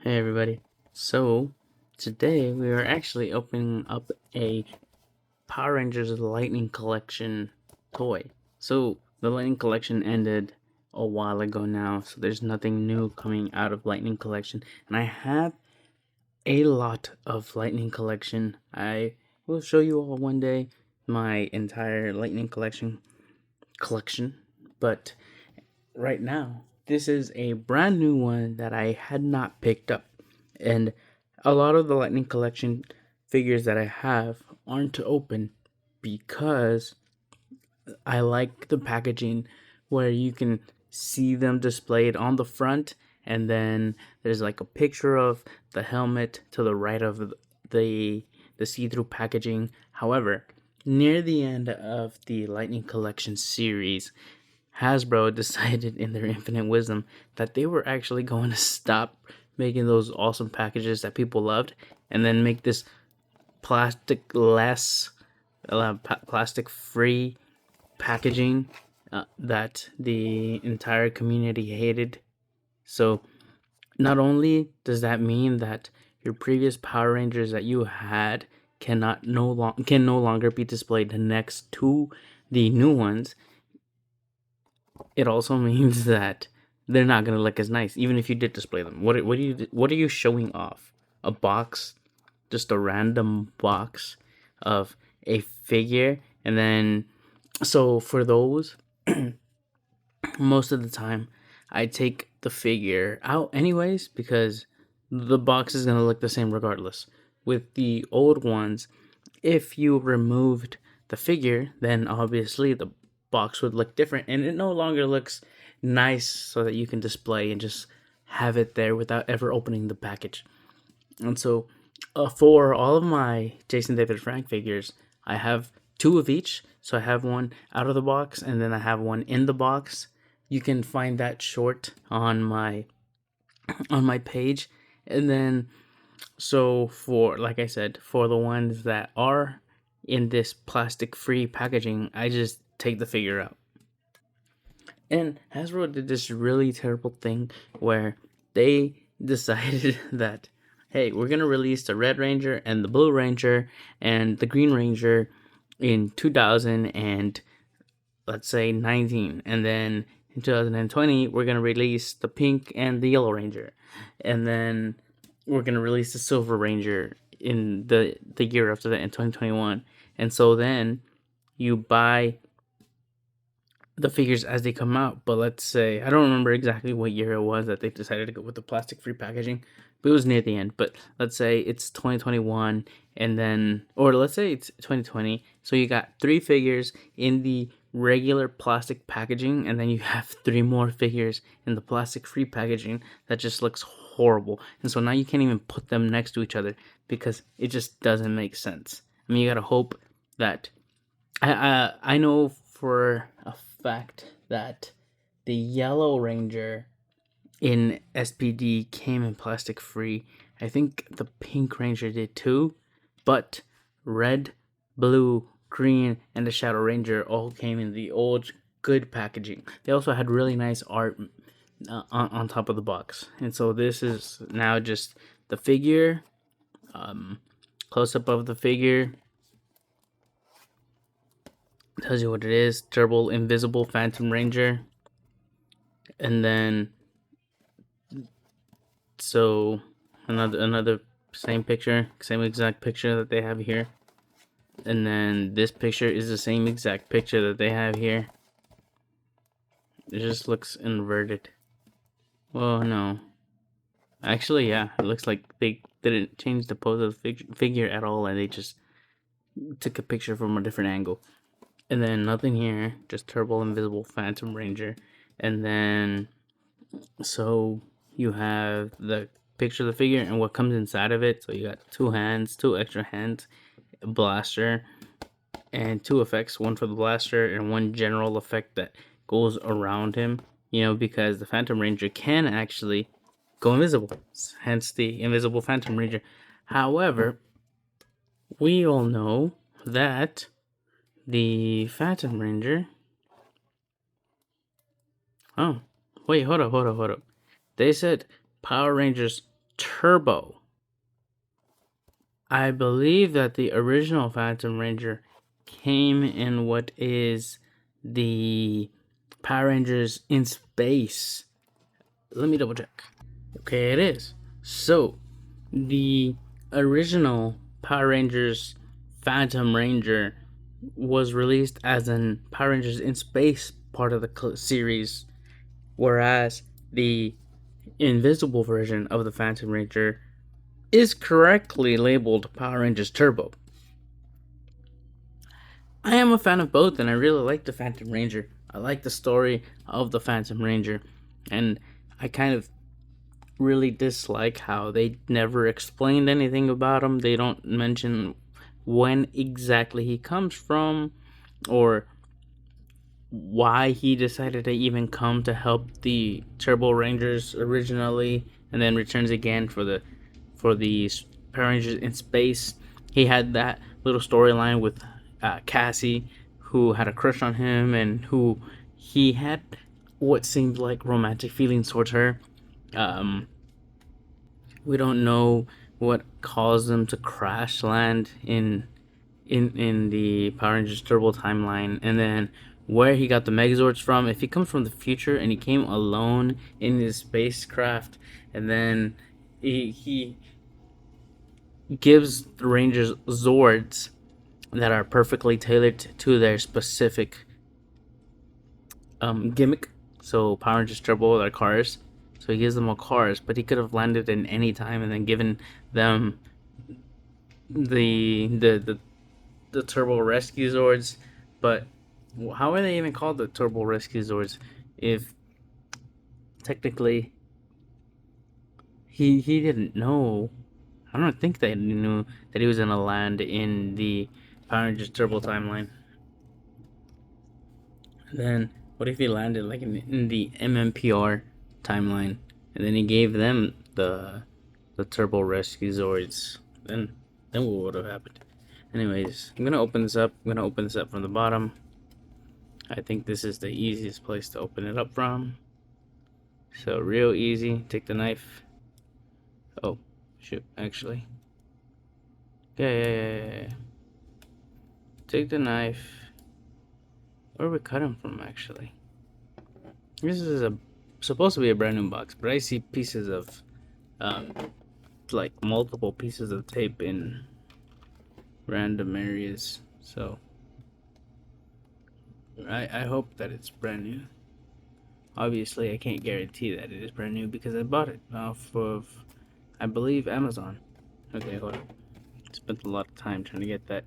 Hey everybody. So today we are actually opening up a Power Rangers Lightning Collection toy. So the Lightning Collection ended a while ago now, so there's nothing new coming out of Lightning Collection. And I have a lot of Lightning Collection. I will show you all one day my entire Lightning collection. But right now, this is a brand new one that I had not picked up. And a lot of the Lightning Collection figures that I have aren't open because I like the packaging where you can see them displayed on the front, and then there's like a picture of the helmet to the right of the see-through packaging. However, near the end of the Lightning Collection series, Hasbro decided in their infinite wisdom that they were actually going to stop making those awesome packages that people loved and then make this plastic less, plastic free packaging that the entire community hated. So not only does that mean that your previous Power Rangers that you had can no longer be displayed next to the new ones, it also means that they're not gonna look as nice, even if you did display them. What are you showing off? A box, just a random box of a figure, and then so for those, most of the time, I take the figure out anyways because the box is gonna look the same regardless. With the old ones, if you removed the figure, then obviously the box would look different and it no longer looks nice so that you can display and just have it there without ever opening the package. And so, for all of my Jason David Frank figures, I have two of each. So I have one out of the box and then I have one in the box. You can find that short on my page. And then so for like I said, for the ones that are in this plastic free packaging, I just take the figure out. And Hasbro did this really terrible thing where they decided that, hey, we're gonna release the Red Ranger and the Blue Ranger and the Green Ranger in 2000 and let's say 19, and then in 2020 we're gonna release the Pink and the Yellow Ranger, and then we're gonna release the Silver Ranger in the year after that in 2021. And so then you buy the figures as they come out. But let's say I don't remember exactly what year it was that they decided to go with the plastic free packaging, but it was near the end. But let's say it's 2021, and then or let's say it's 2020. So you got three figures in the regular plastic packaging, and then you have three more figures in the plastic free packaging that just looks horrible. And so now you can't even put them next to each other because it just doesn't make sense. I mean, you gotta hope that I know for a fact that the Yellow Ranger in SPD came in plastic free. I think the Pink Ranger did too, but Red, Blue, Green, and the Shadow Ranger all came in the old good packaging. They also had really nice art on top of the box, and so this is now just the figure, close up of the figure, tells you what it is. Turbo Invisible Phantom Ranger. And then so another same picture, same exact picture that they have here. And then this picture is the same exact picture that they have here. It just looks inverted. Well, no. Actually, yeah, it looks like they didn't change the pose of the figure at all, and they just took a picture from a different angle. And then nothing here, just Turbo Invisible Phantom Ranger. And then so you have the picture of the figure and what comes inside of it. So you got two hands, two extra hands, a blaster, and two effects, one for the blaster and one general effect that goes around him. You know, because the Phantom Ranger can actually go invisible, hence the Invisible Phantom Ranger. However, we all know that the Phantom Ranger. Oh, wait, hold up. They said Power Rangers Turbo. I believe that the original Phantom Ranger came in what is the Power Rangers in Space. Let me double check. Okay, it is. So, the original Power Rangers Phantom Ranger was released as an Power Rangers in Space part of the series, whereas the invisible version of the Phantom Ranger is correctly labeled Power Rangers Turbo. I am a fan of both, and I really like the Phantom Ranger. I like the story of the Phantom Ranger, and I kind of really dislike how they never explained anything about him. They don't mention when exactly he comes from, or why he decided to even come to help the Turbo Rangers originally, and then returns again for the Power Rangers in Space. He had that little storyline with Cassie, who had a crush on him, and who he had what seemed like romantic feelings towards her. We don't know what caused them to crash land in the Power Rangers Turbo timeline, and then where he got the Megazords from. If he comes from the future and he came alone in his spacecraft, and then he gives the Rangers Zords that are perfectly tailored to their specific gimmick. So Power Rangers Turbo, their cars. So he gives them all cars, but he could have landed in any time and then given them the Turbo Rescue Zords. But how are they even called the Turbo Rescue Zords if technically he didn't know? I don't think they knew that he was gonna land in the Power Rangers Turbo timeline. And then what if he landed like in the MMPR timeline, and then he gave them the Turbo Rescue Zords? Then what would have happened? Anyways, I'm gonna open this up. I'm gonna open this up from the bottom. I think this is the easiest place to open it up from. So real easy. Take the knife. Oh, shoot, actually. Yeah. Take the knife. Where we cut him from, actually? This is supposed to be a brand new box, but I see pieces of, like multiple pieces of tape in random areas. So I hope that it's brand new. Obviously, I can't guarantee that it is brand new because I bought it off of, I believe, Amazon. Okay, hold on. Spent a lot of time trying to get that.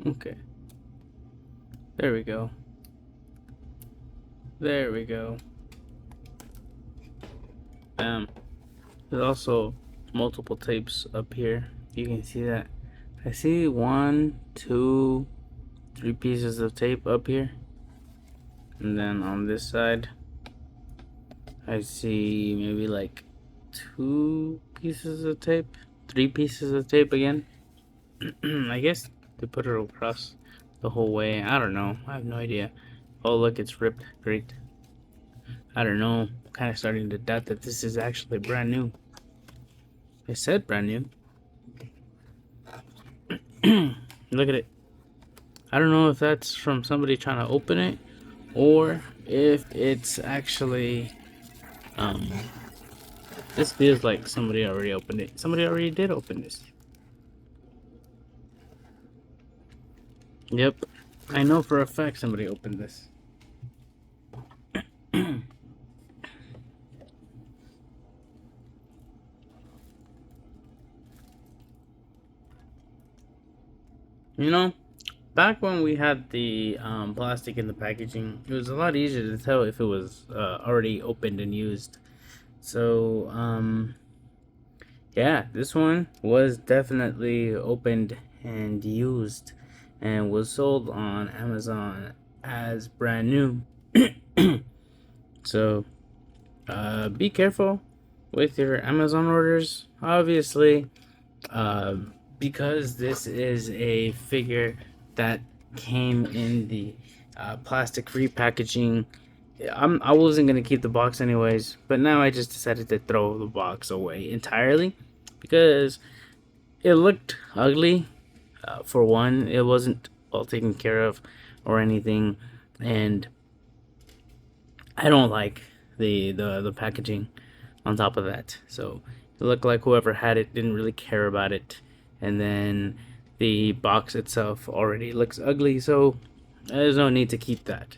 Okay. There we go. There we go. There's also multiple tapes up here. You can see that. I see 1, 2, 3 pieces of tape up here. And then on this side, I see maybe like 2 pieces of tape. 3 pieces of tape again. I guess they put it across the whole way. I don't know. I have no idea. Oh, look, it's ripped. Great. I don't know. I'm kind of starting to doubt that this is actually brand new. It said brand new. Look at it. I don't know if that's from somebody trying to open it, or if it's actually this feels like somebody already opened it. Somebody already did open this. Yep, I know for a fact somebody opened this. You know, back when we had the plastic in the packaging, it was a lot easier to tell if it was already opened and used. So, yeah, this one was definitely opened and used and was sold on Amazon as brand new. So, Be careful with your Amazon orders, obviously, uh, because this is a figure that came in the plastic-free packaging. I wasn't gonna keep the box anyways, but now I just decided to throw the box away entirely because it looked ugly. For one, it wasn't well taken care of or anything, and I don't like the packaging on top of that. So it looked like whoever had it didn't really care about it, and then the box itself already looks ugly. So there's no need to keep that.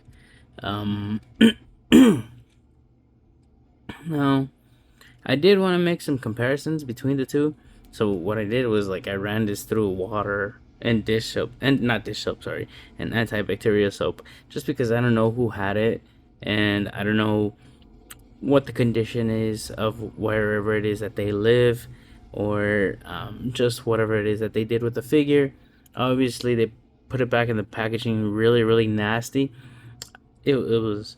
Um, no, I did want to make some comparisons between the two. So what I did was like I ran this through water and dish soap, and not dish soap, sorry, and antibacterial soap, just because I don't know who had it, and I don't know what the condition is of wherever it is that they live, or just whatever it is that they did with the figure. Obviously, they put it back in the packaging really, really nasty. It was.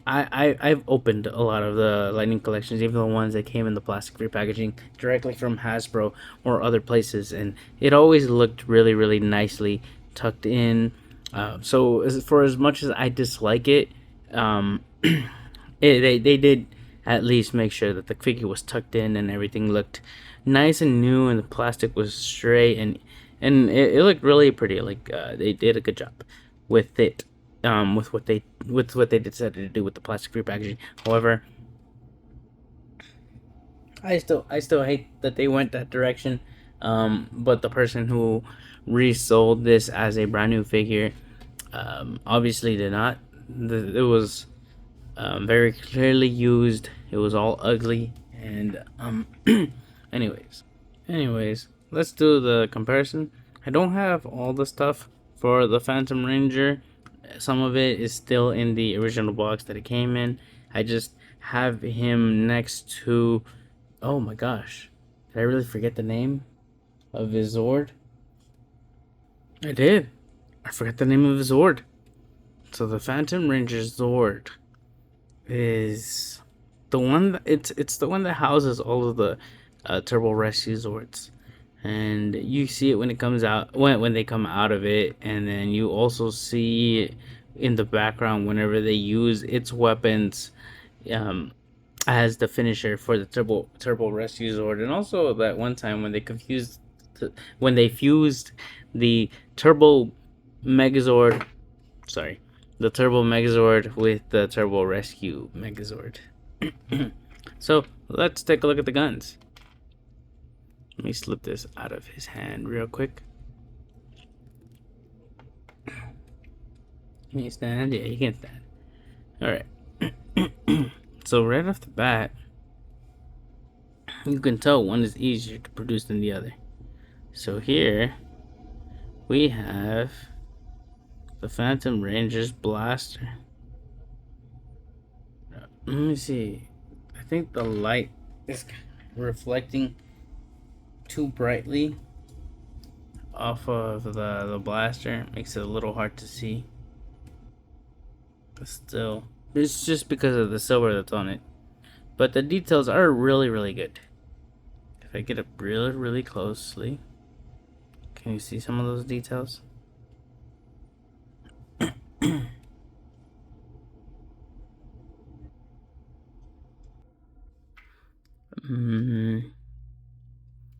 I've opened a lot of the Lightning collections, even the ones that came in the plastic free packaging directly from Hasbro or other places, and it always looked really, really nicely tucked in. So for as much as I dislike it, they did at least make sure that the figure was tucked in and everything looked nice and new, and the plastic was straight, and it looked really pretty. Like they did a good job with it, with what they decided to do with the plastic free packaging. However, I still hate that they went that direction. But the person who resold this as a brand new figure, obviously did not. It was very clearly used. It was all ugly, and anyways, let's do the comparison. I don't have all the stuff for the Phantom Ranger. Some of it is still in the original box that it came in. I just have him next to. Oh my gosh, did I really forget the name of his Zord? I did. I forgot the name of his Zord. So the Phantom Ranger Zord is the one it's the one that houses all of the Turbo Rescue Zords, and you see it when it comes out, when they come out of it, and then you also see it in the background whenever they use its weapons, um, as the finisher for the Turbo Rescue Zord, and also that one time when when they fused the Turbo Megazord, sorry, the Turbo Megazord with the Turbo Rescue Megazord. So let's take a look at the guns. Let me slip this out of his hand real quick. Can you stand? Yeah, you can stand. Alright. So right off the bat, you can tell one is easier to produce than the other. So here we have the Phantom Ranger's blaster. Let me see. I think the light is reflecting too brightly off of the blaster. It makes it a little hard to see. But still, it's just because of the silver that's on it. But the details are really, really good. If I get up really, really closely, can you see some of those details?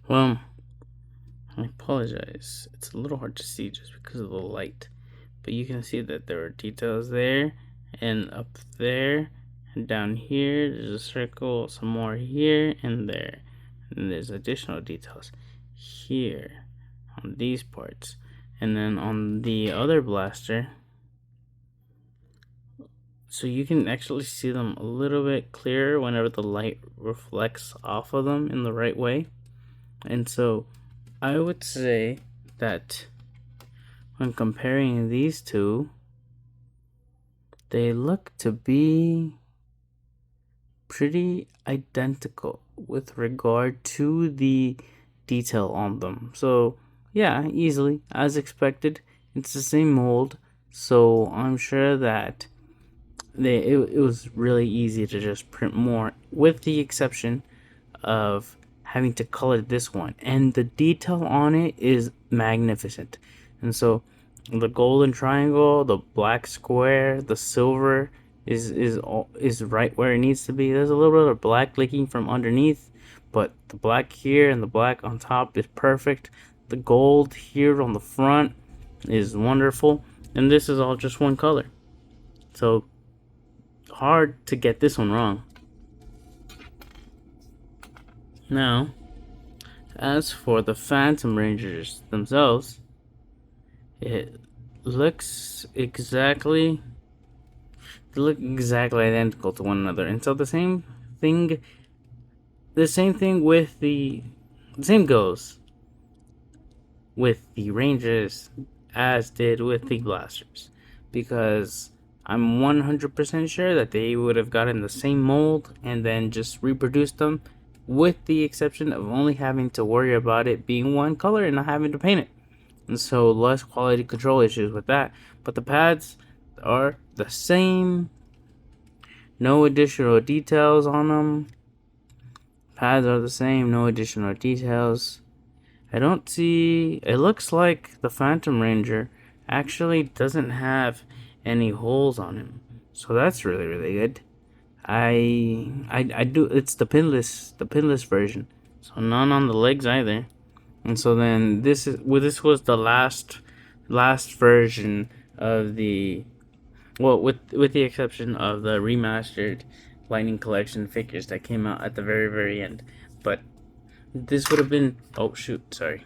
Well, I apologize. It's a little hard to see just because of the light. But you can see that there are details there, and up there, and down here. There's a circle, some more here and there. And there's additional details here on these parts. And then on the other blaster, so you can actually see them a little bit clearer whenever the light reflects off of them in the right way. And so I would say that when comparing these two, they look to be pretty identical with regard to the detail on them. So yeah, easily, as expected, it's the same mold. So I'm sure that it was really easy to just print more, with the exception of having to color this one, and the detail on it is magnificent. And so the golden triangle, the black square, the silver is right where it needs to be. There's a little bit of black leaking from underneath, but the black here and the black on top is perfect. The gold here on the front is wonderful, and this is all just one color. So hard to get this one wrong. Now, as for the Phantom Rangers themselves, it looks exactly identical to one another. And so the same thing with the same goes with the Rangers as did with the Blasters, because I'm 100% sure that they would have gotten the same mold and then just reproduced them, with the exception of only having to worry about it being one color and not having to paint it. And so less quality control issues with that. But the pads are the same. No additional details on them. Pads are the same, no additional details. I don't see... It looks like the Phantom Ranger actually doesn't have any holes on him. So that's really, really good. I do... It's the pinless version. So none on the legs either. And so then this was the last version of the... Well, with the exception of the remastered Lightning Collection figures that came out at the very, very end. But this would have been... Oh, shoot, sorry.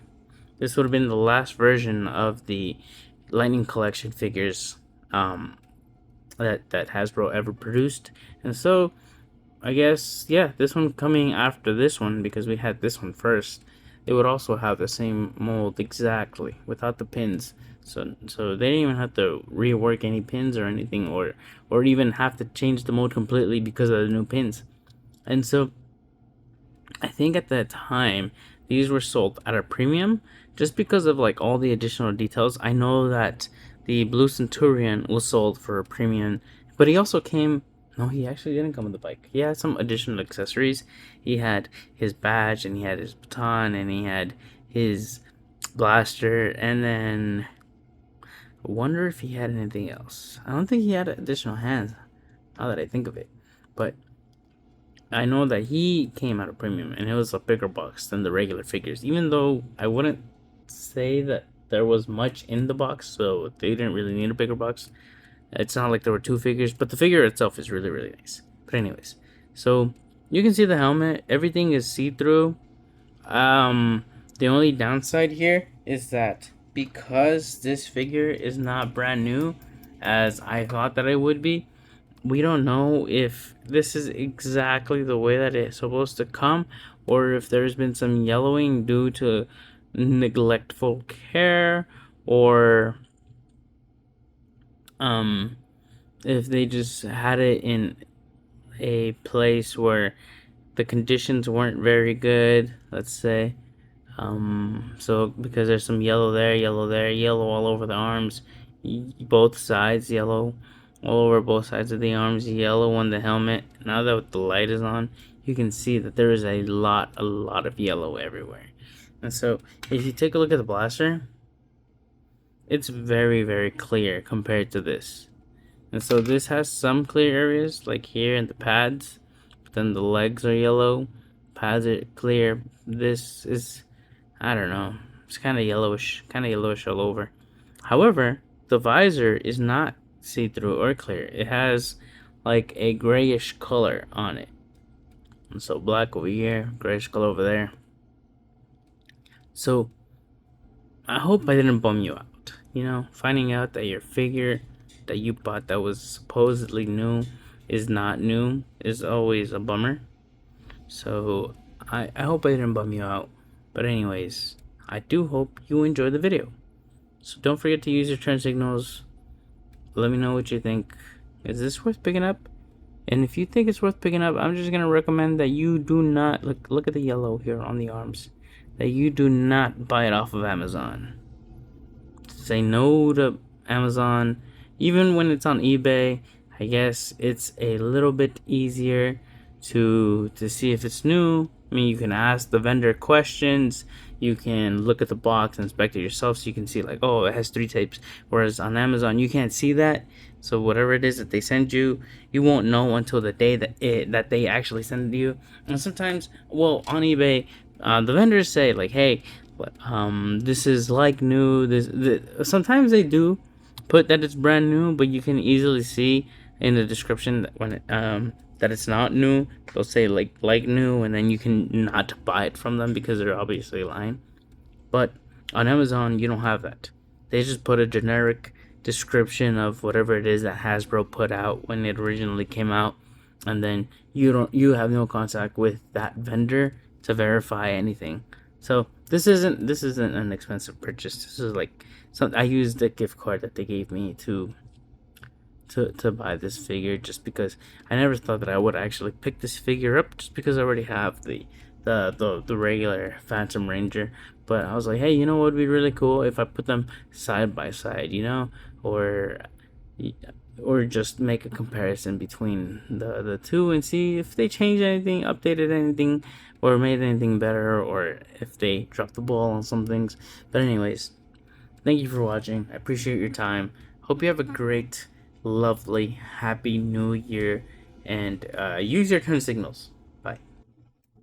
This would have been the last version of the Lightning Collection figures that Hasbro ever produced. And so, I guess, yeah, this one coming after this one, because we had this one first, it would also have the same mold exactly, without the pins. So they didn't even have to rework any pins or anything, or even have to change the mold completely because of the new pins. And so I think at that time these were sold at a premium just because of like all the additional details. I know that the Blue Centurion was sold for a premium, but he also came... No, he actually didn't come with the bike. He had some additional accessories. He had his badge, and he had his baton, and he had his blaster, and then I wonder if he had anything else. I don't think he had additional hands, now that I think of it. But I know that he came out of premium, and it was a bigger box than the regular figures, even though I wouldn't say that there was much in the box, so they didn't really need a bigger box. It's not like there were two figures, but the figure itself is really, really nice. But anyways, so you can see the helmet. Everything is see-through. The only downside here is that because this figure is not brand new, as I thought that it would be, we don't know if this is exactly the way that it's supposed to come, or if there's been some yellowing due to neglectful care, or if they just had it in a place where the conditions weren't very good, let's say. So because there's some yellow there, yellow all over the arms, both sides, yellow all over both sides of the arms, yellow on the helmet. Now that the light is on, you can see that there is a lot of yellow everywhere. And so if you take a look at the blaster, it's very, very clear compared to this. And so this has some clear areas, like here in the pads, but then the legs are yellow, pads are clear. This is, I don't know, it's kind of yellowish all over. However, the visor is not see-through or clear. It has like a grayish color on it. And so black over here, grayish color over there. So I hope I didn't bum you out. You know, finding out that your figure that you bought that was supposedly new is not new is always a bummer. So I hope I didn't bum you out. But anyways, I do hope you enjoy the video. So don't forget to use your turn signals. Let me know what you think. Is this worth picking up? And if you think it's worth picking up, I'm just gonna recommend that you do not look at the yellow here on the arms. That you do not buy it off of Amazon. Say no to Amazon. Even when it's on eBay, I guess it's a little bit easier to see if it's new. I mean, you can ask the vendor questions. You can look at the box, inspect it yourself, so you can see like, oh, it has 3 tapes. Whereas on Amazon, you can't see that. So whatever it is that they send you, you won't know until the day that they actually send it to you. And sometimes, well, on eBay, the vendors say like, hey, this is like new. Sometimes they do put that it's brand new, but you can easily see in the description that when that it's not new. They'll say like new, and then you can not buy it from them because they're obviously lying. But on Amazon, you don't have that. They just put a generic description of whatever it is that Hasbro put out when it originally came out, and then you have no contact with that vendor to verify anything. So this isn't an expensive purchase. This is like I used the gift card that they gave me to buy this figure, just because I never thought that I would actually pick this figure up, just because I already have the regular Phantom Ranger. But I was like, hey, you know what would be really cool if I put them side by side, or just make a comparison between the two and see if they changed anything, updated anything, or made anything better, or if they dropped the ball on some things. But anyways, thank you for watching. I appreciate your time. Hope you have a great, lovely, happy new year, and use your turn signals.